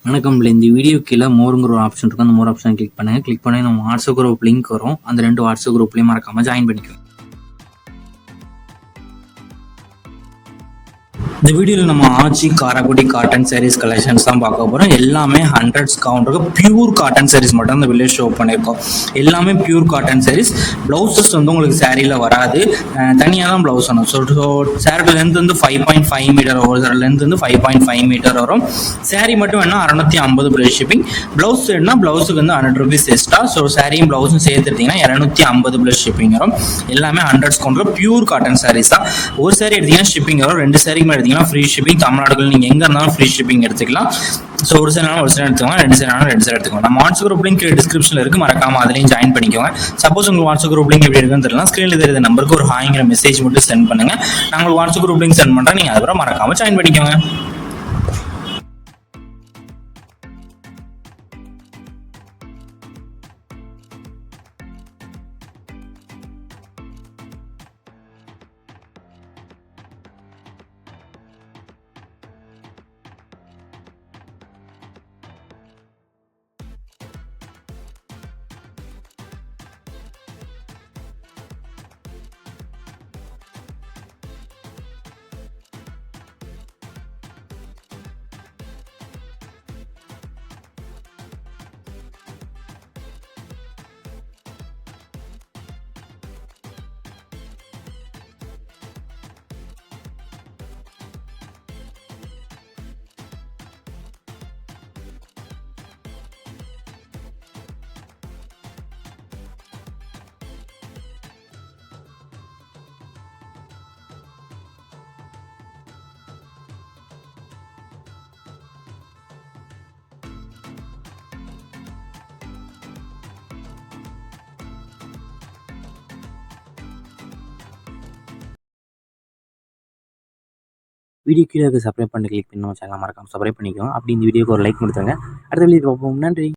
வணக்கம். இந்த வீடியோ கீழே மோருங்கிற ஒரு ஆப்ஷன் இருக்கும். அந்த மோர் ஆப்ஷன் கிளிக் பண்ணுங்கள். கிளிக் பண்ணி நம்ம வாட்ஸ்அப் குரூப் லிங்க் வரும். அந்த 2 வாட்ஸ்அப் குரூப்லேயும் மறக்காமல் ஜாயின் பண்ணிக்கோங்க. இந்த வீடியோவில் நம்ம ஆச்சி காரைக்குடி காட்டன் சாரீஸ் கலெக்ஷன்ஸ் தான் பார்க்க போகிறோம். எல்லாமே ஹண்ட்ரட்ஸ் கவுண்டருக்கு பியூர் காட்டன் சாரீஸ் மட்டும் அந்த வீடியோ ஷோ பண்ணியிருக்கோம். எல்லாமே பியூர் காட்டன் சாரீஸ். ப்ளவுசஸ் வந்து உங்களுக்கு சாரியில் வராது, தனியாக தான் ப்ளவுஸ் வரும். ஸோ சாரோட லென்த் வந்து 5.5 மீட்டர் வரும். லென்த் வந்து 5.5 மீட்டர் வரும். சாரீ மட்டும் வேணால் 650 ப்ளஸ் ஷிப்பிங். ப்ளவுஸ் வேணுன்னா ப்ளவுஸுக்கு வந்து 100 ருபீஸ் எக்ஸ்ட்ரா. ஸோ சாரியும் ப்ளவுஸும் சேர்த்துட்டிங்கன்னா 250 ப்ளஸ் ஷிப்பிங் வரும். எல்லாமே hundreds counter pure cotton saris தான். ஒரு சாரி எடுத்தீங்கன்னா ஷிப்பிங் வரும், 2 சாரிக்கு மேலே ஃப்ரீ ஷிப்பிங். தமிழ்நாடுகள் நீங்கள் எங்கே இருந்தாலும் ஃப்ரீ ஷிப்பிங் எடுத்துக்கலாம். ஸோ ஒரு சில நாள் எடுத்துக்கோங்க, 2 சில நாள் 2 சில எடுத்துக்கோங்க. நம்ம வாட்ஸ்அப் குரூப் லிங்க் டிஸ்கிரிப்ஷனில் இருக்குது, மறக்காம அதுலேயும் ஜாயின் பண்ணிக்கோங்க. சப்போஸ் உங்களுக்கு வாட்ஸ்அப் குரூப் லிங்க் எப்படி இருக்குன்னு தெரியல, ஸ்க்ரீனில் தெரியுற நம்பருக்கு ஒரு ஹாய்ங்கிற மெசேஜ் மட்டும் சென்ட் பண்ணுங்க. நான் உங்களுக்கு வாட்ஸ்அப் குரூப் லிங்க் சென்ட் பண்ணுறேன், நீங்கள் அதுக்கப்புறம் மறக்காம ஜாயின் பண்ணிக்கோங்க. வீடியோ கீழே சப்ஸ்கிரைப் பண்ணி கிளிக் பண்ணி நம்ம சேனல் மறக்காம சப்ஸ்கிரைப் பண்ணிக்கோங்க. அப்படி இந்த வீடியோக்கு ஒரு லைக் கொடுத்துருங்க. அடுத்த வீடியோ பார்ப்போம். நன்றி.